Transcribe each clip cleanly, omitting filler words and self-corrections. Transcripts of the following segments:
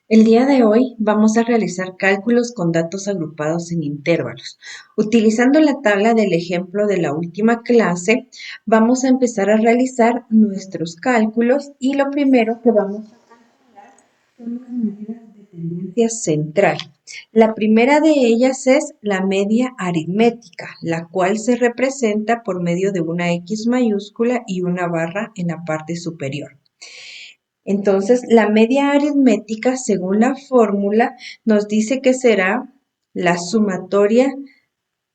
El día de hoy vamos a realizar cálculos con datos agrupados en intervalos. Utilizando la tabla del ejemplo de la última clase, vamos a empezar a realizar nuestros cálculos y lo primero que vamos a calcular son las medidas de tendencia central. La primera de ellas es la media aritmética, la cual se representa por medio de una X mayúscula y una barra en la parte superior. Entonces, la media aritmética, según la fórmula, nos dice que será la sumatoria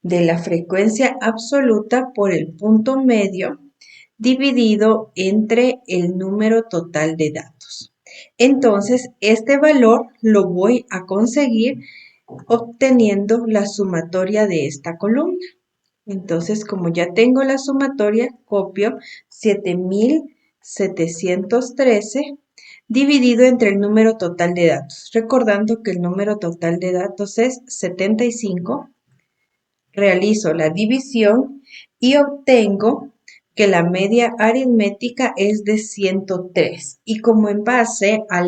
de la frecuencia absoluta por el punto medio dividido entre el número total de datos. Entonces, este valor lo voy a conseguir obteniendo la sumatoria de esta columna. Entonces, como ya tengo la sumatoria, copio 7713 dividido entre el número total de datos. Recordando que el número total de datos es 75, realizo la división y obtengo que la media aritmética es de 103. Y como en base a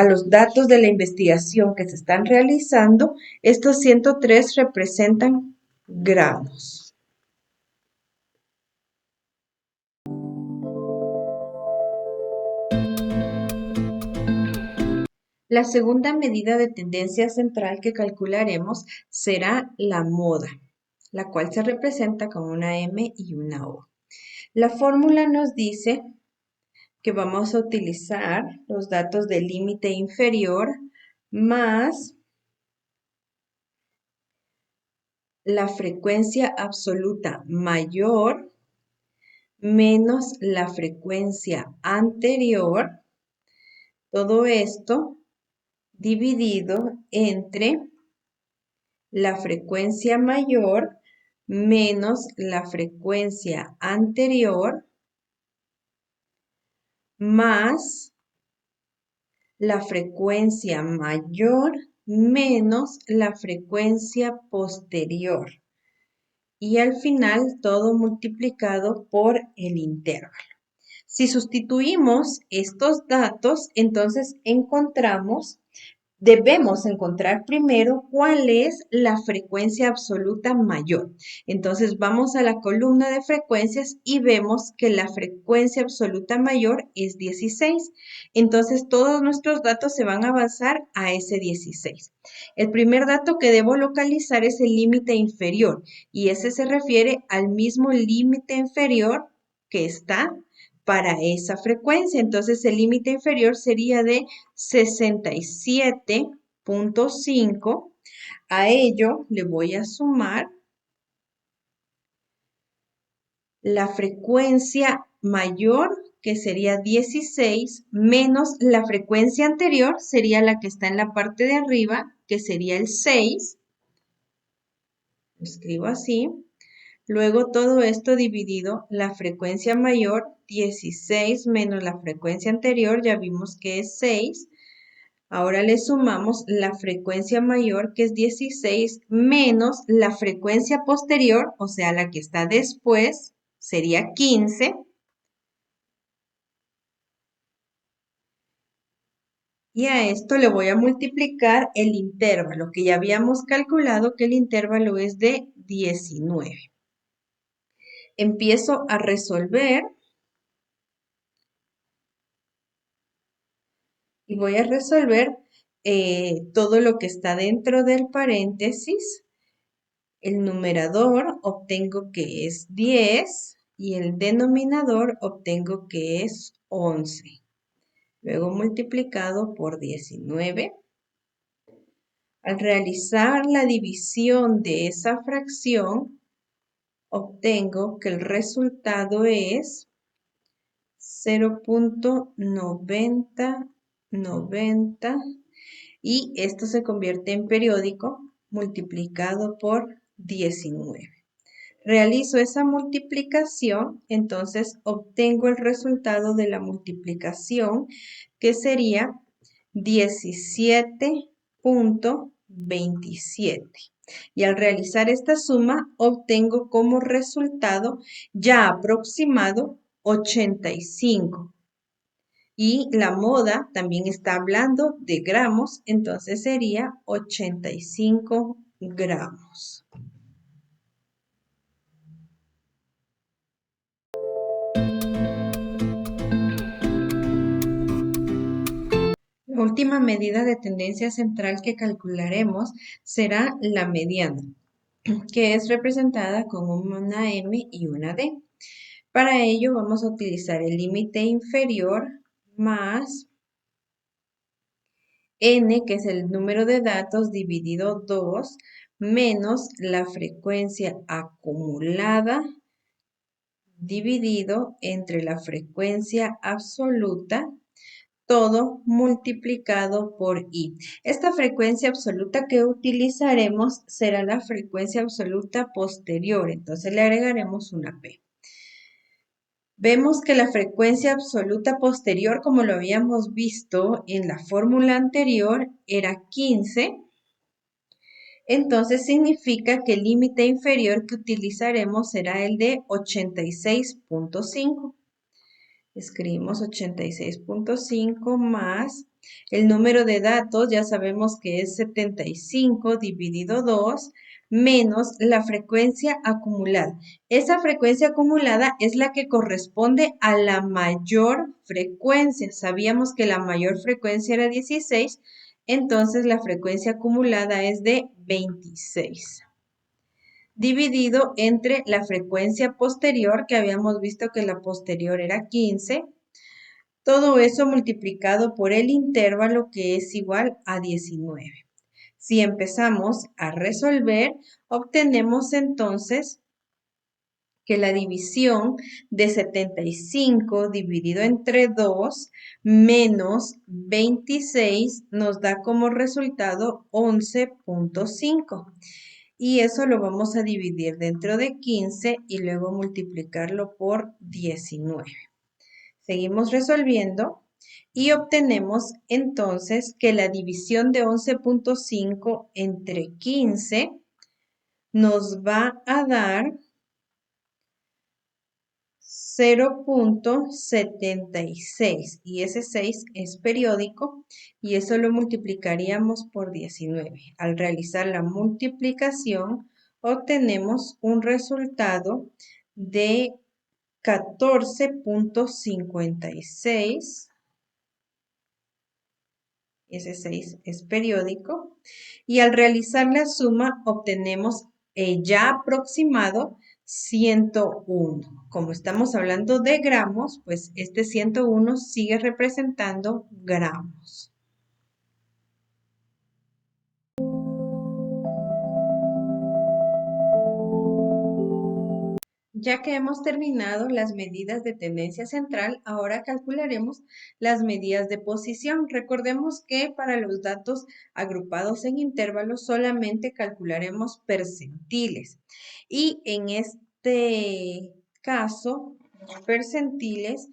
los datos de la investigación que se están realizando, estos 103 representan gramos. La segunda medida de tendencia central que calcularemos será la moda, la cual se representa con una M y una O. La fórmula nos dice que vamos a utilizar los datos del límite inferior más la frecuencia absoluta mayor menos la frecuencia anterior, todo esto dividido entre la frecuencia mayor menos la frecuencia anterior más la frecuencia mayor menos la frecuencia posterior. Y al final todo multiplicado por el intervalo. Si sustituimos estos datos, entonces debemos encontrar primero cuál es la frecuencia absoluta mayor. Entonces vamos a la columna de frecuencias y vemos que la frecuencia absoluta mayor es 16. Entonces todos nuestros datos se van a basar a ese 16. El primer dato que debo localizar es el límite inferior y ese se refiere al mismo límite inferior que está para esa frecuencia. Entonces el límite inferior sería de 67.5. A ello le voy a sumar la frecuencia mayor, que sería 16, menos la frecuencia anterior, sería la que está en la parte de arriba, que sería el 6. Lo escribo así. Luego todo esto dividido, la frecuencia mayor, 16 menos la frecuencia anterior, ya vimos que es 6. Ahora le sumamos la frecuencia mayor, que es 16, menos la frecuencia posterior, o sea, la que está después, sería 15. Y a esto le voy a multiplicar el intervalo, que ya habíamos calculado que el intervalo es de 19. Empiezo a resolver y voy a resolver todo lo que está dentro del paréntesis. El numerador obtengo que es 10 y el denominador obtengo que es 11. Luego multiplicado por 19. Al realizar la división de esa fracción, obtengo que el resultado es 0.9090 y esto se convierte en periódico multiplicado por 19. Realizo esa multiplicación, entonces obtengo el resultado de la multiplicación, que sería 17.27. Y al realizar esta suma, obtengo como resultado ya aproximado 85. Y la moda también está hablando de gramos, entonces sería 85 gramos. La última medida de tendencia central que calcularemos será la mediana, que es representada con una M y una D. Para ello vamos a utilizar el límite inferior más N, que es el número de datos, dividido 2, menos la frecuencia acumulada dividido entre la frecuencia absoluta, todo multiplicado por I. Esta frecuencia absoluta que utilizaremos será la frecuencia absoluta posterior, entonces le agregaremos una P. Vemos que la frecuencia absoluta posterior, como lo habíamos visto en la fórmula anterior, era 15. Entonces significa que el límite inferior que utilizaremos será el de 86.5. Escribimos 86.5 más el número de datos, ya sabemos que es 75 dividido 2, menos la frecuencia acumulada. Esa frecuencia acumulada es la que corresponde a la mayor frecuencia. Sabíamos que la mayor frecuencia era 16, entonces la frecuencia acumulada es de 26. Dividido entre la frecuencia posterior, que habíamos visto que la posterior era 15, todo eso multiplicado por el intervalo, que es igual a 19. Si empezamos a resolver, obtenemos entonces que la división de 75 dividido entre 2 menos 26 nos da como resultado 11.5. Y eso lo vamos a dividir dentro de 15 y luego multiplicarlo por 19. Seguimos resolviendo y obtenemos entonces que la división de 11.5 entre 15 nos va a dar 0.76 y ese 6 es periódico y eso lo multiplicaríamos por 19. Al realizar la multiplicación obtenemos un resultado de 14.56. Ese 6 es periódico. Y al realizar la suma obtenemos ya aproximado 101. Como estamos hablando de gramos, pues este 101 sigue representando gramos. Ya que hemos terminado las medidas de tendencia central, ahora calcularemos las medidas de posición. Recordemos que para los datos agrupados en intervalos solamente calcularemos percentiles. Y en este caso, los percentiles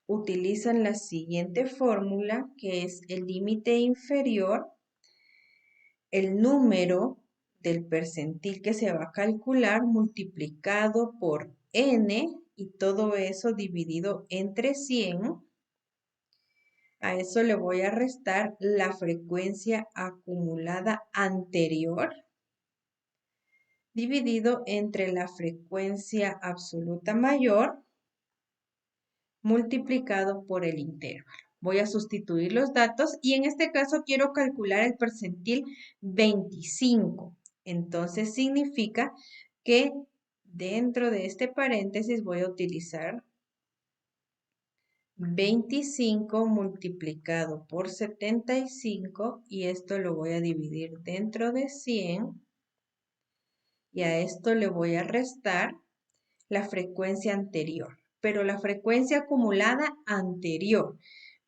utilizan la siguiente fórmula, que es el límite inferior, el número del percentil que se va a calcular multiplicado por n y todo eso dividido entre 100. A eso le voy a restar la frecuencia acumulada anterior dividido entre la frecuencia absoluta mayor multiplicado por el intervalo. Voy a sustituir los datos y en este caso quiero calcular el percentil 25. Entonces significa que dentro de este paréntesis voy a utilizar 25 multiplicado por 75 y esto lo voy a dividir dentro de 100 y a esto le voy a restar la frecuencia anterior, pero la frecuencia acumulada anterior.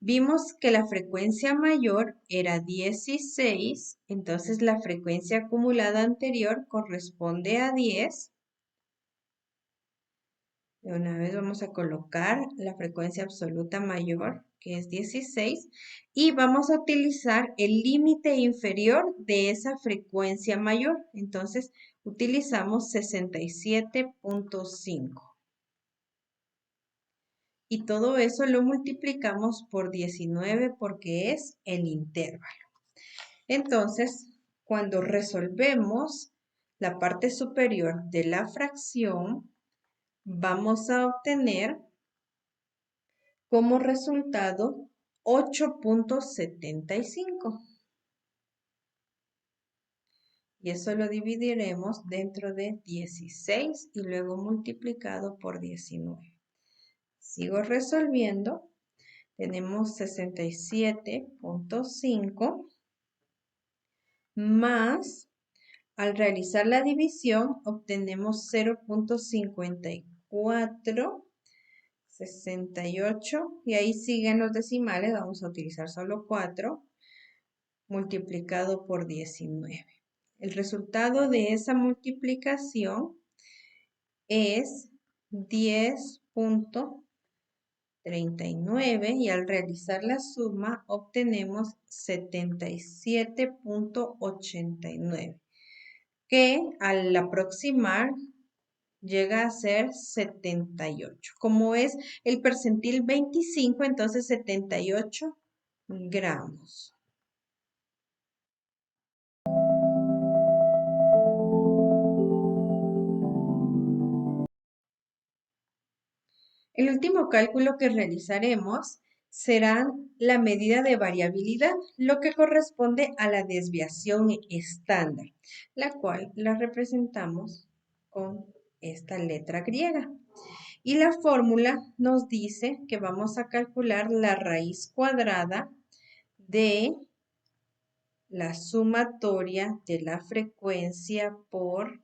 Vimos que la frecuencia mayor era 16, entonces la frecuencia acumulada anterior corresponde a 10. De una vez vamos a colocar la frecuencia absoluta mayor, que es 16, y vamos a utilizar el límite inferior de esa frecuencia mayor. Entonces, utilizamos 67.5. y todo eso lo multiplicamos por 19 porque es el intervalo. Entonces, cuando resolvemos la parte superior de la fracción, vamos a obtener como resultado 8.75. Y eso lo dividiremos dentro de 16 y luego multiplicado por 19. Sigo resolviendo. Tenemos 67.5 más, al realizar la división, obtenemos 0.54, 68, y ahí siguen los decimales, vamos a utilizar solo 4, multiplicado por 19. El resultado de esa multiplicación es 10.39 y al realizar la suma obtenemos 77.89, que al aproximar llega a ser 78. Como es el percentil 25, entonces 78 gramos. El último cálculo que realizaremos será la medida de variabilidad, lo que corresponde a la desviación estándar, la cual la representamos con esta letra griega. Y la fórmula nos dice que vamos a calcular la raíz cuadrada de la sumatoria de la frecuencia por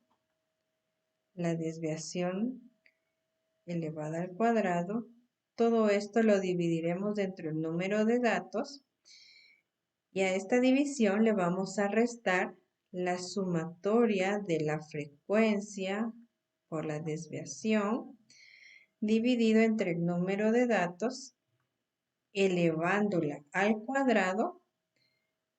la desviación elevada al cuadrado. Todo esto lo dividiremos dentro del número de datos y a esta división le vamos a restar la sumatoria de la frecuencia por la desviación dividido entre el número de datos elevándola al cuadrado.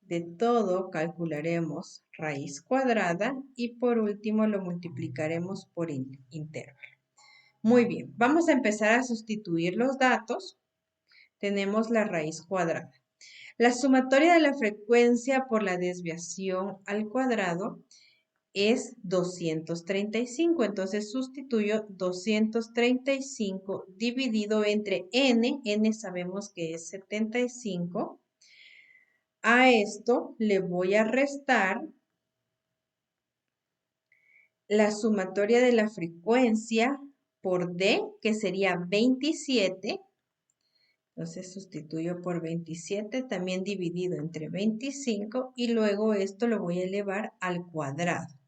De todo calcularemos raíz cuadrada y por último lo multiplicaremos por intervalo. Muy bien, vamos a empezar a sustituir los datos. Tenemos la raíz cuadrada. La sumatoria de la frecuencia por la desviación al cuadrado es 235. Entonces sustituyo 235 dividido entre n sabemos que es 75. A esto le voy a restar la sumatoria de la frecuencia por D, que sería 27. Entonces sustituyo por 27, también dividido entre 25, y luego esto lo voy a elevar al cuadrado.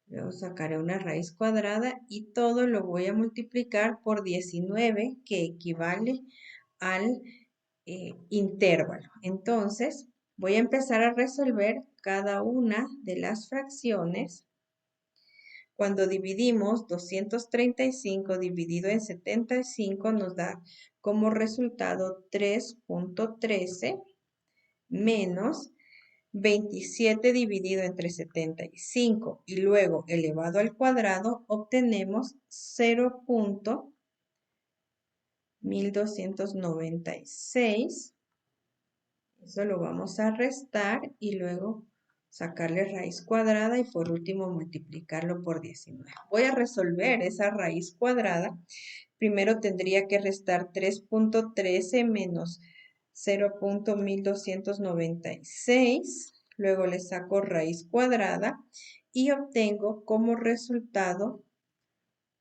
Luego sacaré una raíz cuadrada y todo lo voy a multiplicar por 19, que equivale al intervalo. Entonces, voy a empezar a resolver cada una de las fracciones. Cuando dividimos 235 dividido en 75 nos da como resultado 3.13 menos 27 dividido entre 75 y luego elevado al cuadrado obtenemos 0.1296. Eso lo vamos a restar y luego sacarle raíz cuadrada y por último multiplicarlo por 19. Voy a resolver esa raíz cuadrada. Primero tendría que restar 3.13 menos 0.1296. Luego le saco raíz cuadrada y obtengo como resultado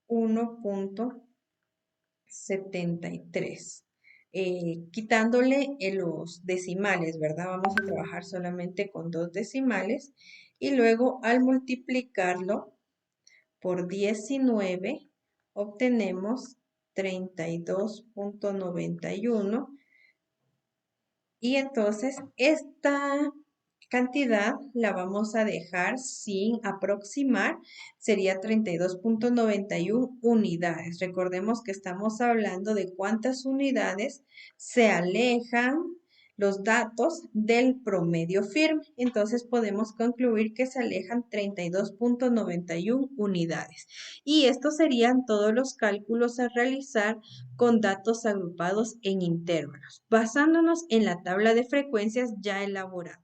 1.73. Quitándole los decimales, ¿verdad? Vamos a trabajar solamente con 2 decimales y luego al multiplicarlo por 19 obtenemos 32.91 y entonces esta cantidad la vamos a dejar sin aproximar, sería 32.91 unidades. Recordemos que estamos hablando de cuántas unidades se alejan los datos del promedio firme. Entonces podemos concluir que se alejan 32.91 unidades. Y estos serían todos los cálculos a realizar con datos agrupados en intervalos, basándonos en la tabla de frecuencias ya elaborada.